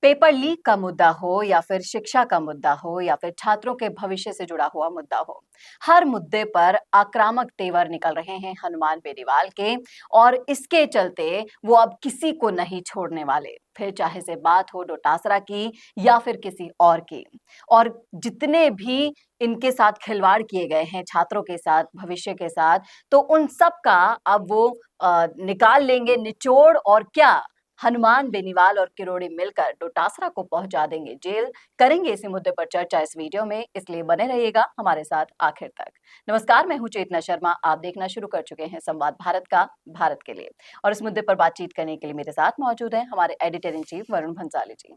Paper leak का मुद्दा हो या फिर शिक्षा का मुद्दा हो या फिर छात्रों के भविष्य से जुड़ा हुआ मुद्दा हो, हर मुद्दे पर आक्रामक तेवर निकल रहे हैं हनुमान बेनीवाल के। और इसके चलते वो अब किसी को नहीं छोड़ने वाले, फिर चाहे से बात हो डोटासरा की या फिर किसी और की। और जितने भी इनके साथ खिलवाड़ किए गए हैं छात्रों के साथ, भविष्य के साथ, तो उन सब का अब वो निकाल लेंगे निचोड़। और क्या हनुमान बेनीवाल और किरोड़ी मिलकर डोटासरा को पहुंचा देंगे जेल? करेंगे इसी मुद्दे पर चर्चा इस वीडियो में, इसलिए बने रहिएगा हमारे साथ आखिर तक। नमस्कार, मैं हूं चेतना शर्मा। आप देखना शुरू कर चुके हैं संवाद भारत का, भारत के लिए। और इस मुद्दे पर बातचीत करने के लिए मेरे साथ मौजूद हैं हमारे editor in chief Varun Bhansali ji.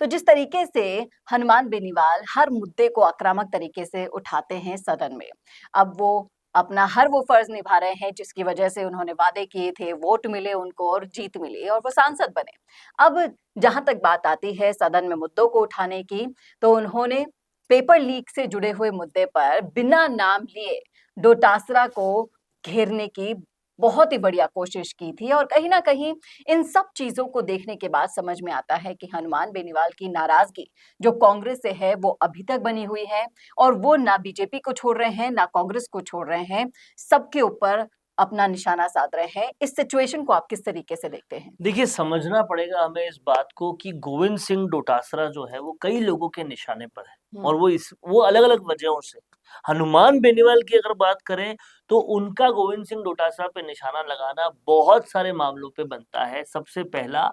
तो जिस तरीके से हनुमान बेनीवाल हर मुद्दे को आक्रामक तरीके से उठाते हैं सदन में, अब वो अपना हर वो फर्ज निभा रहे हैं जिसकी वजह से उन्होंने वादे किए थे, वोट मिले उनको और जीत मिली और वो सांसद बने। अब जहां तक बात आती है सदन में मुद्दों को उठाने की, तो उन्होंने पेपर लीक से जुड़े हुए मुद्दे पर बिना नाम लिए डोटासरा को घेरने की बहुत ही बढ़िया कोशिश की थी। और कहीं ना कहीं इन सब चीजों को देखने के बाद समझ में आता है कि हनुमान बेनीवाल की नाराजगी जो कांग्रेस से है वो अभी तक बनी हुई है। और वो ना बीजेपी को छोड़ रहे हैं ना कांग्रेस को छोड़ रहे हैं, सबके ऊपर अपना निशाना साध रहे हैं। इस सिचुएशन को आप किस तरीके से देखते हैं? देखिए, समझना पड़ेगा हमें इस बात को कि गोविंद सिंह डोटासरा जो है वो कई लोगों के निशाने पर है और वो अलग-अलग वजहों से। हनुमान बेनीवाल की अगर बात करें तो उनका गोविंद सिंह डोटासरा पे निशाना लगाना बहुत सारे मामलों पे बनता है। सबसे पहला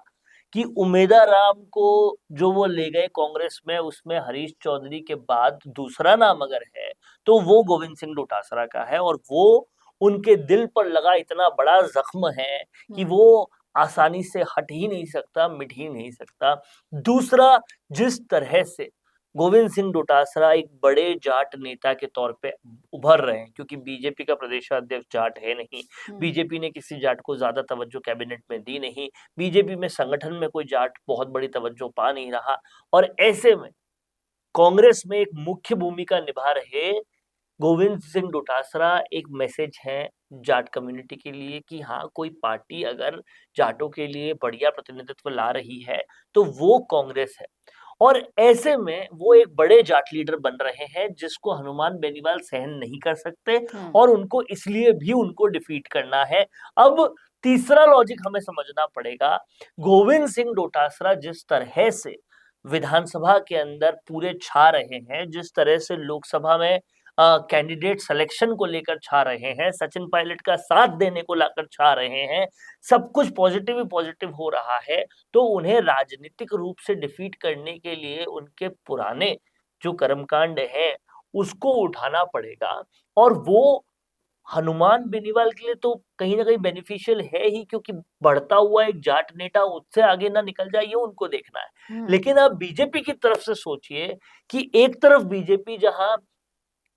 कि उमेदा राम को जो वो ले गए कांग्रेस में, उसमें हरीश चौधरी के बाद दूसरा नाम अगर है तो वो गोविंद सिंह डोटासरा का है और वो उनके दिल पर लगा इतना बड़ा जख्म है कि वो आसानी से हट ही नहीं सकता, मिट ही नहीं सकता। दूसरा, जिस तरह से गोविंद सिंह डोटासरा एक बड़े जाट नेता के तौर पे उभर रहे हैं, क्योंकि बीजेपी का प्रदेशाध्यक्ष जाट है नहीं, बीजेपी ने किसी जाट को ज्यादा तवज्जो कैबिनेट में दी नहीं, बीजेपी में संगठन में कोई जाट बहुत बड़ी तवज्जो पा नहीं रहा और ऐसे में कांग्रेस में एक मुख्य भूमिका निभा रहे गोविंद सिंह डोटासरा एक मैसेज है जाट कम्युनिटी के लिए कि हाँ, कोई पार्टी अगर जाटों के लिए बढ़िया प्रतिनिधित्व ला रही है तो वो कांग्रेस है। और ऐसे में वो एक बड़े जाट लीडर बन रहे हैं जिसको हनुमान बेनीवाल सहन नहीं कर सकते और उनको इसलिए भी उनको डिफीट करना है। अब तीसरा लॉजिक हमें समझना पड़ेगा, गोविंद सिंह डोटासरा जिस तरह से विधानसभा के अंदर पूरे छा रहे हैं, जिस तरह से लोकसभा में कैंडिडेट सिलेक्शन को लेकर छा रहे हैं, सचिन पायलट का साथ देने को लाकर छा रहे हैं, सब कुछ पॉजिटिव ही पॉजिटिव हो रहा है, तो उन्हें राजनीतिक रूप से डिफीट करने के लिए उनके पुराने जो कर्मकांड हैं उसको उठाना पड़ेगा। और वो हनुमान बेनीवाल के लिए तो कहीं ना कहीं बेनिफिशियल है ही, क्योंकि बढ़ता हुआ एक जाट नेता उससे आगे ना निकल जाए ये उनको देखना है। लेकिन आप बीजेपी की तरफ से सोचिए कि एक तरफ बीजेपी जहां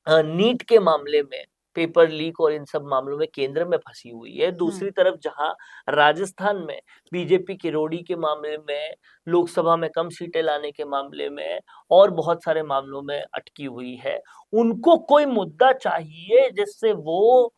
नीट के मामले में, पेपर लीक और इन सब मामलों में केंद्र में फंसी हुई है, दूसरी तरफ जहां राजस्थान में बीजेपी किरोड़ी के मामले में, लोकसभा में कम सीटें लाने के मामले में और बहुत सारे मामलों में अटकी हुई है, उनको कोई मुद्दा चाहिए जिससे वो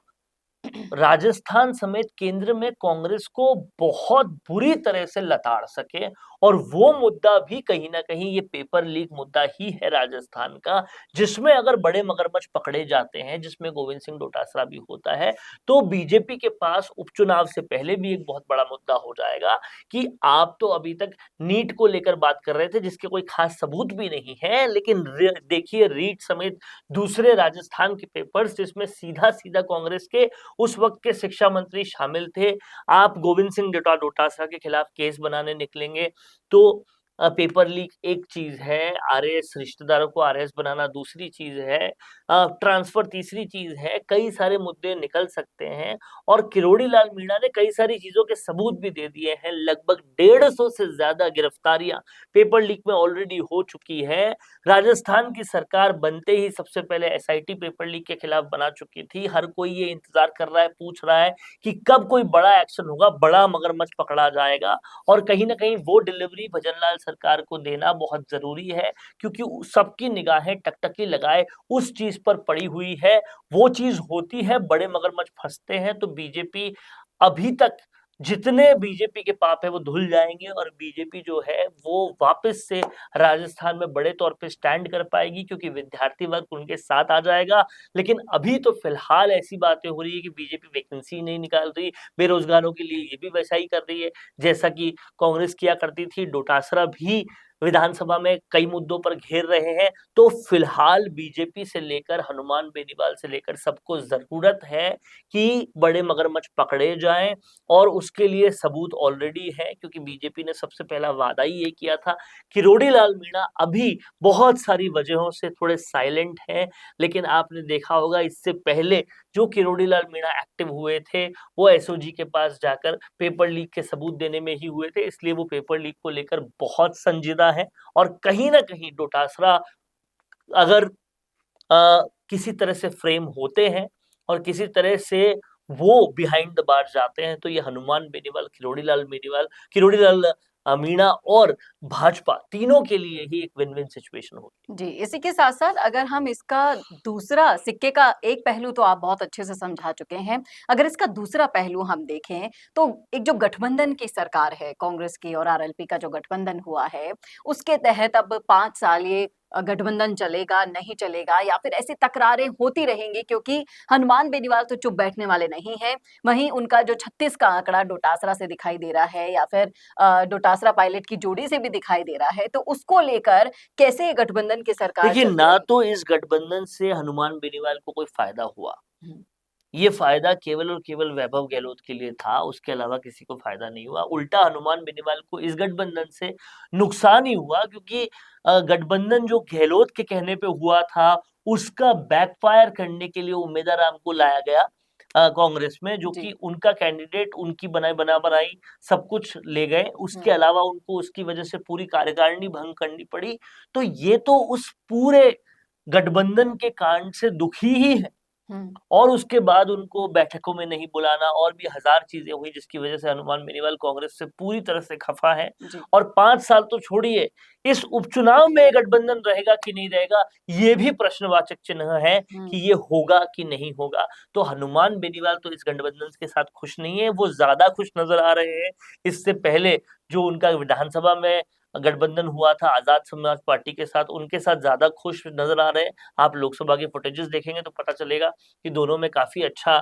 राजस्थान समेत केंद्र में कांग्रेस को बहुत बुरी तरह से लताड़ सके। और वो मुद्दा भी कहीं ना कहीं ये पेपर लीक मुद्दा ही है राजस्थान का, जिसमें अगर बड़े मगरमच्छ पकड़े जाते हैं, जिसमें गोविंद सिंह डोटासरा भी होता है, तो बीजेपी के पास उपचुनाव से पहले भी एक बहुत बड़ा मुद्दा हो जाएगा कि आप तो अभी तक नीट को लेकर बात कर रहे थे जिसके कोई खास सबूत भी नहीं है, लेकिन देखिए रीट समेत दूसरे राजस्थान के पेपर्स जिसमें सीधा सीधा कांग्रेस के उस वक्त के शिक्षा मंत्री शामिल थे, आप गोविंद सिंह डोटासरा के खिलाफ केस बनाने निकलेंगे। तो पेपर लीक एक चीज है, आरएस रिश्तेदारों को आरएस बनाना दूसरी चीज है, ट्रांसफर तीसरी चीज है, कई सारे मुद्दे निकल सकते हैं। और किरोड़ी लाल मीणा ने कई सारी चीजों के सबूत भी दे दिए हैं, लगभग 150 से ज्यादा गिरफ्तारियां पेपर लीक में ऑलरेडी हो चुकी है। राजस्थान की सरकार बनते ही सबसे पहले एसआईटी पेपर लीक के खिलाफ बना चुकी थी। हर कोई ये इंतजार कर रहा है, पूछ रहा है कि कब कोई बड़ा एक्शन होगा, बड़ा मगरमच्छ पकड़ा जाएगा। और कहीं ना कहीं वो डिलीवरी भजनलाल सरकार को देना बहुत जरूरी है, क्योंकि सबकी निगाहें टकटकी लगाए उस चीज पर पड़ी हुई है। वो चीज होती है, बड़े मगरमच्छ फंसते हैं, तो बीजेपी अभी तक जितने बीजेपी के पाप है वो धुल जाएंगे और बीजेपी जो है वो वापस से राजस्थान में बड़े तौर पे स्टैंड कर पाएगी, क्योंकि विद्यार्थी वर्ग उनके साथ आ जाएगा। लेकिन अभी तो फिलहाल ऐसी बातें हो रही है कि बीजेपी वैकेंसी नहीं निकाल रही, बेरोजगारों के लिए ये भी वैसा ही कर रही है जैसा कि कांग्रेस किया करती थी। डोटासरा भी विधानसभा में कई मुद्दों पर घेर रहे हैं। तो फिलहाल बीजेपी से लेकर हनुमान बेनीवाल से लेकर सबको जरूरत है कि बड़े मगरमच्छ पकड़े जाएं, और उसके लिए सबूत ऑलरेडी है, क्योंकि बीजेपी ने सबसे पहला वादा ही ये किया था। किरोड़ी लाल मीणा अभी बहुत सारी वजहों से थोड़े साइलेंट हैं, लेकिन आपने देखा होगा इससे पहले जो किरोड़ी लाल मीणा एक्टिव हुए थे वो एसओजी के पास जाकर पेपर लीक के सबूत देने में ही हुए थे, इसलिए वो पेपर लीक को लेकर बहुत संजीदा है। और कहीं ना कहीं डोटासरा अगर किसी तरह से फ्रेम होते हैं और किसी तरह से वो बिहाइंड द बार जाते हैं, तो ये हनुमान बेनीवाल, किरोड़ी लाल मीणा और भाजपा तीनों के लिए ही एक विन विन सिचुएशन होगी। जी, इसी के साथ-साथ अगर हम इसका दूसरा सिक्के का एक पहलू तो आप बहुत अच्छे से समझा चुके हैं। अगर इसका दूसरा पहलू हम देखें, तो एक जो गठबंधन की सरकार है, कांग्रेस की और आरएलपी का जो गठबंधन हुआ है, उसके तहत अब 5 साल ये गठबंधन चलेगा, नहीं चलेगा या फिर ऐसी तकरारें होती रहेंगी, क्योंकि हनुमान बेनीवाल तो चुप बैठने वाले नहीं हैं। वहीं उनका जो 36 का आंकड़ा डोटासरा से दिखाई दे रहा है या फिर डोटासरा पायलट की जोड़ी से भी दिखाई दे रहा है, तो उसको लेकर कैसे ये गठबंधन की सरकार देखिए, चलती ना रहेगी? तो इस गठबंधन से हनुमान बेनीवाल को कोई फायदा हुआ, हुँ, ये फायदा केवल और केवल वैभव गहलोत के लिए था, उसके अलावा किसी को फायदा नहीं हुआ। उल्टा हनुमान बेनीवाल को इस गठबंधन से नुकसान ही हुआ, क्योंकि गठबंधन जो गहलोत के कहने पे हुआ था, उसका बैकफायर करने के लिए उमेदा राम को लाया गया कांग्रेस में, जो जी। कि उनका कैंडिडेट उनकी बनाई सब कुछ ले गए। उसके हुँ, अलावा उनको उसकी वजह से पूरी कार्यकारिणी भंग करनी पड़ी। तो ये तो उस पूरे गठबंधन के कांड से दुखी ही है। हुँ, और उसके बाद उनको बैठकों में नहीं बुलाना और भी हजार चीजें हुई, जिसकी वजह से हनुमान बेनीवाल कांग्रेस से पूरी तरह से खफा है। जी। और 5 साल तो छोड़िए, इस उपचुनाव में गठबंधन रहेगा कि नहीं रहेगा, ये भी प्रश्नवाचक चिन्ह है हुँ, कि ये होगा कि नहीं होगा। तो हनुमान बेनीवाल तो इस गठबंधन के साथ खुश नहीं है, वो ज्यादा खुश नजर आ रहे हैं इससे पहले जो उनका विधानसभा में गठबंधन हुआ था आजाद समाज पार्टी के साथ, उनके साथ ज्यादा खुश नजर आ रहे हैं। आप लोकसभा के फुटेजेस देखेंगे तो पता चलेगा कि दोनों में काफी अच्छा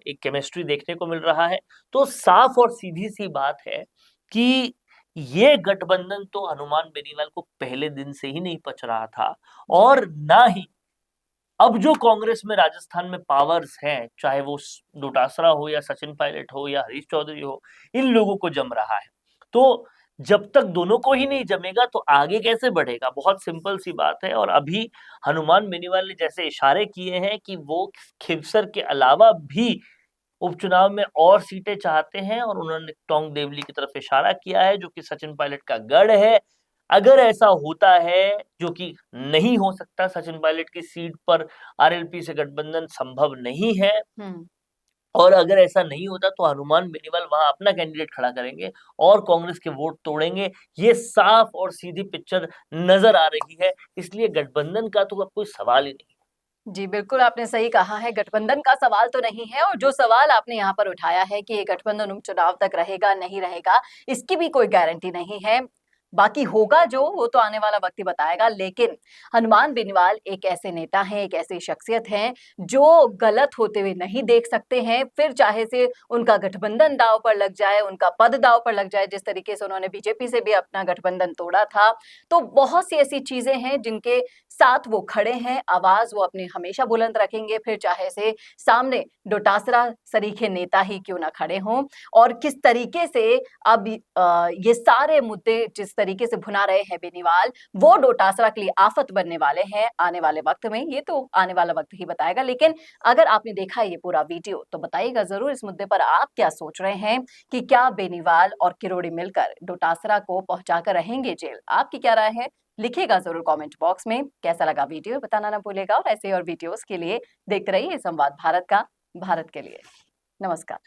एक केमिस्ट्री देखने को मिल रहा है। तो साफ और सीधी सी बात है कि ये गठबंधन तो हनुमान बेनीवाल को पहले दिन से ही नहीं पच रहा था, जी। और ना ही अब जो कांग्रेस में राजस्थान में पावर्स हैं, चाहे वो डोटासरा हो या सचिन पायलट हो या हरीश चौधरी हो, इन लोगों को जम रहा है। तो जब तक दोनों को ही नहीं जमेगा तो आगे कैसे बढ़ेगा? बहुत सिंपल सी बात है। और अभी हनुमान बेनीवाल ने जैसे इशारे किए हैं कि वो खिवसर के अलावा भी उपचुनाव में और सीटें चाहते हैं, और उन्होंने टोंक देवली की तरफ इशारा किया है, जो कि सचिन पायलट का गढ़ है। अगर ऐसा होता है, जो कि नहीं हो सकता, सचिन पायलट की सीट पर आरएलपी से गठबंधन संभव नहीं है, हुँ। और अगर ऐसा नहीं होता तो हनुमान बेनीवाल वहां अपना कैंडिडेट खड़ा करेंगे और कांग्रेस के वोट तोड़ेंगे। ये साफ और सीधी पिक्चर नजर आ रही है, इसलिए गठबंधन का तो अब कोई सवाल ही नहीं। जी, बिल्कुल आपने सही कहा है, गठबंधन का सवाल तो नहीं है और जो सवाल आपने यहाँ पर उठाया है कि ये गठबंधन उपचुनाव तक रहेगा, नहीं रहेगा, इसकी भी कोई गारंटी नहीं है। बाकी होगा जो, वो तो आने वाला वक़्त ही बताएगा, लेकिन हनुमान बेनीवाल एक ऐसे नेता हैं, एक ऐसी शख्सियत हैं, जो गलत होते हुए नहीं देख सकते हैं, फिर चाहे से उनका गठबंधन दाँव पर लग जाए, उनका पद दाँव पर लग जाए, जिस तरीके से उन्होंने बीजेपी से भी अपना गठबंधन तोड़ा था। तो बहुत सी ऐसी चीज़ें हैं जिनके साथ वो खड़े हैं, आवाज़ वो अपनी हमेशा बुलंद रखेंगे, फिर चाहे से सामने डोटासरा सरीखे नेता ही क्यों ना खड़े हों। और किस तरीके से अब ये सारे मुद्दे जिस तरीके से भुना रहे हैं बेनीवाल, वो डोटासरा के लिए आफ़त बनने वाले हैं आने वाले वक़्त में, ये तो आने वाला वक़्त ही बताएगा। लेकिन अगर आपने देखा है ये पूरा वीडियो, तो बताइएगा ज़रूर इस मुद्दे पर आप क्या सोच रहे हैं कि क्या बेनीवाल और किरोड़ी मिलकर डोटासरा को पहुँचाकर रहेंगे जेल? आपकी क्या राय है? लिखिएगा ज़रूर कमेंट बॉक्स में। कैसा लगा वीडियो बताना ना भूलिएगा और ऐसे और वीडियोज़ के लिए देखते रहिए संवाद भारत का, भारत के लिए। नमस्कार।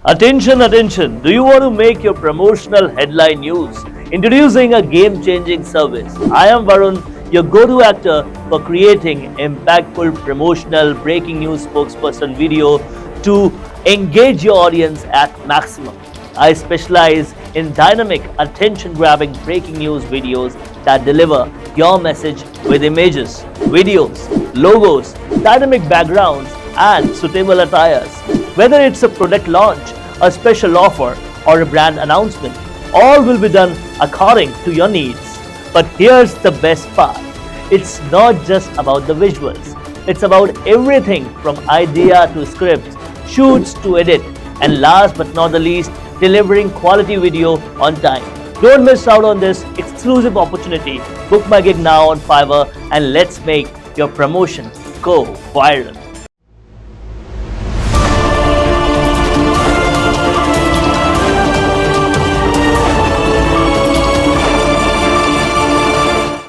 Attention, attention. Do you want to make your promotional headline news Introducing a game-changing service. I am Varun, your go-to actor for creating impactful promotional breaking news spokesperson video to engage your audience at maximum. I specialize in dynamic, attention-grabbing breaking news videos that deliver your message with images, videos, logos, dynamic backgrounds, and suitable attires. Whether it's a product launch, a special offer, or a brand announcement, all will be done according to your needs. But here's the best part. It's not just about the visuals. It's about everything from idea to scripts, shoots to edit, and last but not the least, delivering quality video on time. Don't miss out on this exclusive opportunity. Book my gig now on Fiverr and let's make your promotion go viral.